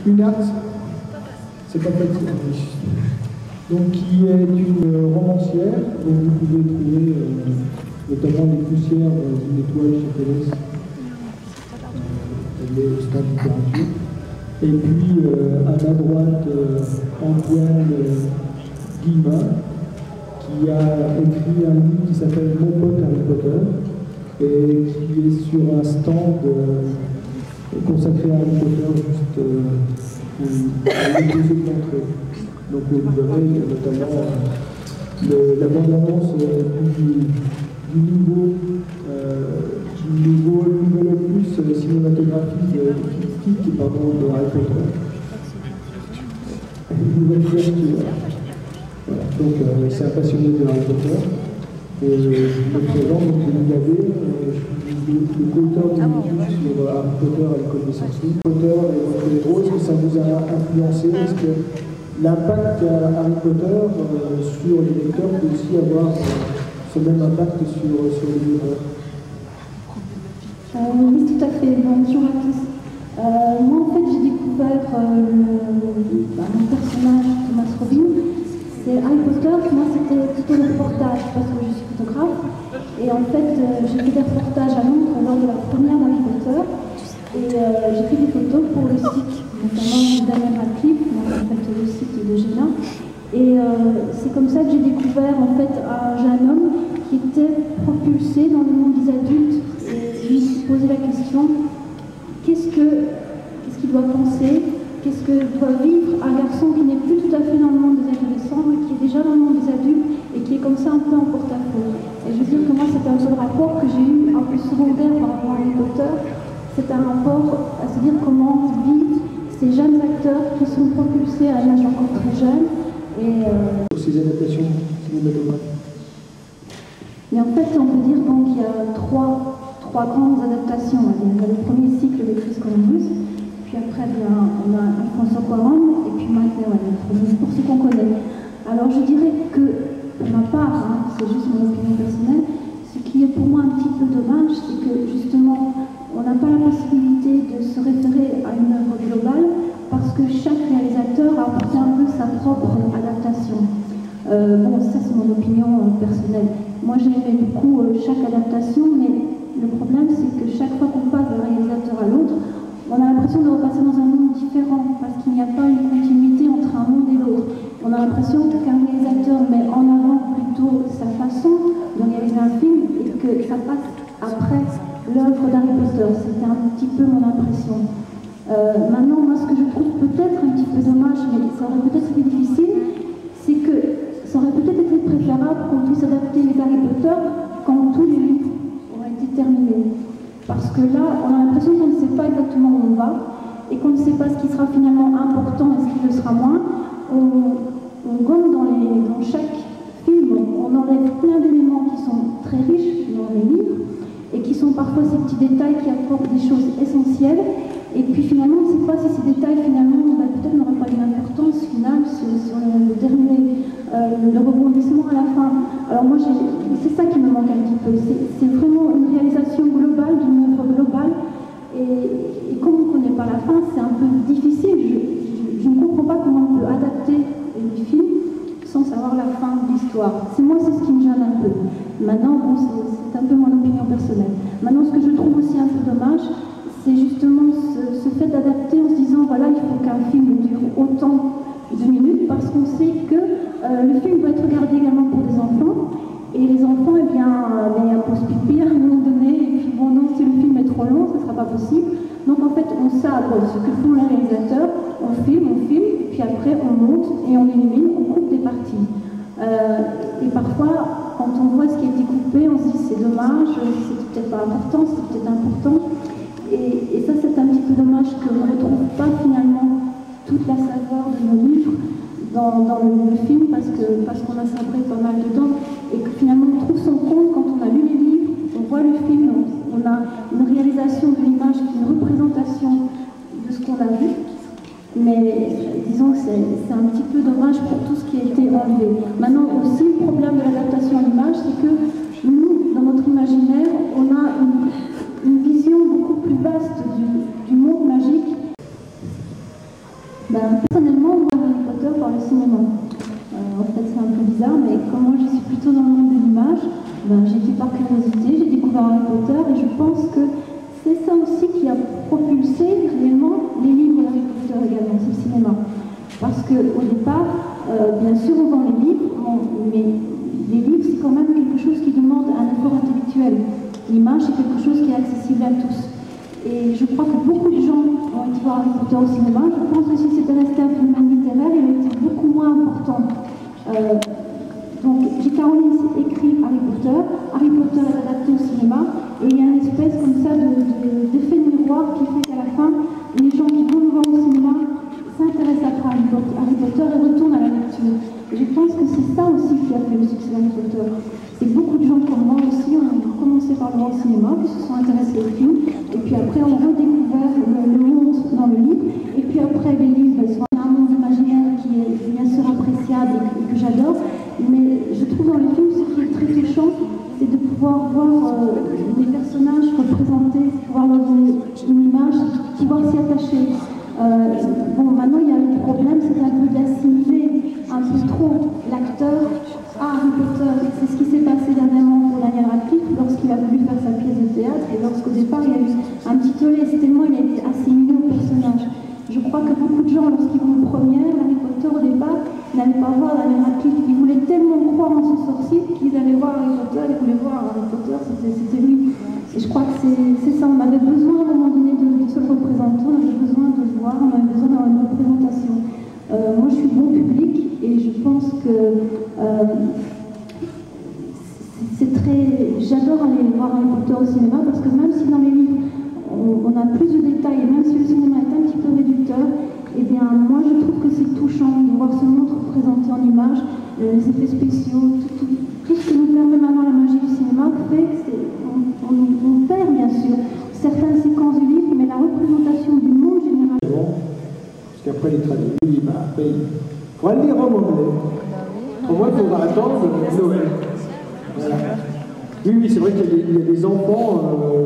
Une arte, c'est pas facile. Donc, qui est une romancière, dont vous pouvez trouver notamment les poussières d'une étoile chez Pérez. Elle est au stade littérature. Et puis, à ma droite, Antoine Guillemin, qui a écrit un livre qui s'appelle Mon pote Harry Potter, et qui est sur un stand consacré à Harry Potter, juste à l'opposé de l'entrée. Donc vous verrez notamment la bande-annonce du nouvel opus cinématographique de Harry Potter. Une nouvelle ouverture. Voilà. Donc c'est un passionné de Harry Potter. Et je me présente, donc vous l'avez, le co-auteur du livre sur Harry Potter à l'école des sorciers. Potter et votre héros, est-ce que ça vous a influencé? Est-ce que l'impact qu'a Harry Potter sur les lecteurs peut aussi avoir ce même impact sur les lecteurs? Oui, tout à fait. Bonjour à tous. Moi, en fait, j'ai découvert mon personnage, Thomas Robin. C'est Harry Potter. Moi, c'était plutôt le reportage parce que je suis photographe. Et en fait, j'ai fait des reportages à Londres lors de la première d'Harry Potter. Et j'ai fait des photos pour le site, notamment Daniel Radcliffe, en fait, le site de Géna. Et c'est comme ça que j'ai découvert en fait un jeune homme qui était propulsé dans le monde des adultes. Et je me suis posé la question, qu'est-ce qu'il doit penser, qu'est-ce que doit vivre un garçon qui n'est plus tout à fait dans le monde des adolescents, mais qui est déjà dans le monde des adultes et qui est comme ça un peu en porte-à-faux. Et je veux dire que moi, c'est un seul rapport que j'ai eu un peu secondaire par rapport à Harry Potter. C'est un rapport à se dire comment vivent ces jeunes acteurs qui sont propulsés à un âge encore très jeune. Et ces adaptations cinématographiques. Mais en fait, on peut dire qu'il y a trois grandes adaptations. Il y a le premier cycle de Chris Columbus, puis après on a Alfonso Cuarón et puis Mike Newell, pour ceux qu'on connaît. Alors je dirais que, pour ma part, c'est juste mon opinion personnelle, ce qui est pour moi un petit peu dommage, c'est que justement, on n'a pas la possibilité de se référer à une œuvre globale parce que chaque réalisateur a apporté un peu sa propre adaptation. Bon, ça c'est mon opinion personnelle. Moi j'aimais beaucoup chaque adaptation, mais le problème c'est que chaque fois qu'on passe d'un réalisateur à l'autre, on a l'impression de repasser dans un monde différent parce qu'il n'y a pas une continuité entre un monde et l'autre. On a l'impression qu'un réalisateur met en avant plutôt sa façon de réaliser un film et que ça passe après l'œuvre d'Harry Potter. C'était un petit peu mon impression. Maintenant, moi, ce que je trouve peut-être un petit peu dommage, mais ça aurait peut-être été difficile, c'est que ça aurait peut-être été préférable qu'on puisse adapter les Harry Potter quand tous les livres auraient été terminés. Parce que là, on a l'impression qu'on ne sait pas exactement où on va et qu'on ne sait pas ce qui sera finalement important et ce qui le sera moins. On gomme dans chaque film, on enlève plein d'éléments qui sont très riches dans les livres et qui sont parfois ces petits détails qui apportent des choses essentielles. Et puis finalement, on ne sait pas si ces détails finalement peut-être n'auraient pas une importance finale sur le dernier, le rebondissement à la fin. Alors moi, c'est ça qui me manque un petit peu. C'est vraiment une réalisation globale, d'une œuvre globale. Et comme on ne connaît pas la fin, c'est un peu difficile. Je ne comprends pas comment on peut adapter les films sans savoir la fin de l'histoire. C'est ce qui me gêne un peu. Maintenant, bon, c'est un peu mon opinion personnelle. Maintenant, ce que je trouve aussi un peu dommage, c'est justement ce fait d'adapter en se disant, voilà, il faut qu'un film dure autant de minutes, parce qu'on sait que le film doit être regardé également pour des enfants, et les enfants, eh bien, un pouce-pipi à un moment donné, et puis bon, non, si le film est trop long, ce ne sera pas possible. Donc en fait, on sabre ce que font les réalisateurs, on filme, et puis après on monte et on élimine, on coupe des parties. Et parfois, quand on voit ce qui a été coupé, on se dit c'est dommage, c'est peut-être pas important, c'est peut-être important. Et ça, c'est un petit peu dommage qu'on ne retrouve pas finalement toute la saveur de nos livres dans le film parce qu'on a sabré pas mal dedans et que finalement on trouve son compte quand on a lu les livres, on voit le film, on a une réalisation de l'image, une représentation de ce qu'on a vu. Mais disons que c'est un petit peu dommage pour tout ce qui a été enlevé. Maintenant aussi, le problème de l'adaptation à l'image, c'est que nous, dans notre imaginaire, on a une vision beaucoup plus vaste du monde magique. comme moi je suis plutôt dans le monde de l'image, j'ai fait par curiosité, j'ai découvert Harry Potter et je pense que c'est ça aussi qui a propulsé réellement les livres d'Harry Potter également, c'est le cinéma. Parce qu'au départ, bien sûr on vend les livres, mais les livres c'est quand même quelque chose qui demande un effort intellectuel. L'image c'est quelque chose qui est accessible à tous. Et je crois que beaucoup de gens ont été voir Harry Potter au cinéma. Je pense que si c'était resté un phénomène littéraire, il aurait été beaucoup moins important. Donc, J.K. Rowling écrit Harry Potter est adapté au cinéma, et il y a une espèce comme ça d'effet miroir qui fait qu'à la fin, les gens qui vont le voir au cinéma s'intéressent après à Harry Potter et retournent à la lecture. Et je pense que c'est ça aussi qui a fait le succès d'Harry Potter. C'est que beaucoup de gens comme moi aussi ont commencé par le voir au cinéma, puis se sont intéressés au film, et puis après ont redécouvert le monde dans le livre, et puis après les livres sont un monde imaginaire qui est bien sûr appréciable et que j'adore, mais je trouve dans les films ce qui est très touchant, c'est de pouvoir voir les personnages représentés, pouvoir leur donner une image, pouvoir s'y attacher. Bon, maintenant il y a le problème, c'est un peu d'assimiler un peu trop l'acteur à Harry Potter. C'est ce qui s'est passé dernièrement pour Daniel Radcliffe lorsqu'il a voulu faire sa pièce de théâtre et lorsqu'au départ il y a eu un petit tollé, tellement il a été assimilé au personnage. Je crois que beaucoup de gens, lorsqu'ils vont au premier, Harry Potter au départ, n'allaient pas voir Daniel Radcliffe. Ils voulaient tellement croire en ce sorcier qu'ils allaient voir Harry Potter, ils voulaient voir Harry Potter, c'était lui. Et je crois que c'est ça, on avait besoin à un moment donné de se le représenter, on avait besoin de le voir, on avait besoin d'avoir une représentation. Moi je suis bon public et je pense que c'est très... J'adore aller voir Harry Potter au cinéma parce que même si dans les livres on a plus de détails et même si le cinéma est un petit peu réducteur, eh bien moi je trouve que c'est touchant de voir ce monde représenté en images, les effets spéciaux, tout ce que nous permet maintenant la magie du cinéma fait qu'on perd bien sûr certaines séquences du livre, mais la représentation du monde général. Parce qu'après les traduits, il faut le lire en anglais. Pour moi, il faudra attendre Noël. Voilà. Oui, c'est vrai qu'il y a des enfants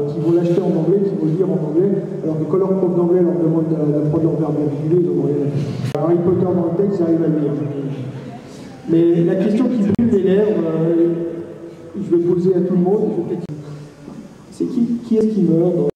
qui vont l'acheter en anglais, qui vont le lire en anglais, alors que quand leur prof d'anglais leur demande d'apprendre leur verbe virgulé, ils n'ont rien à faire. Harry Potter dans le texte, ils arrivent à le lire. Mais la question qui brûle les lèvres, je vais poser à tout le monde, c'est qui est-ce qui meurt dans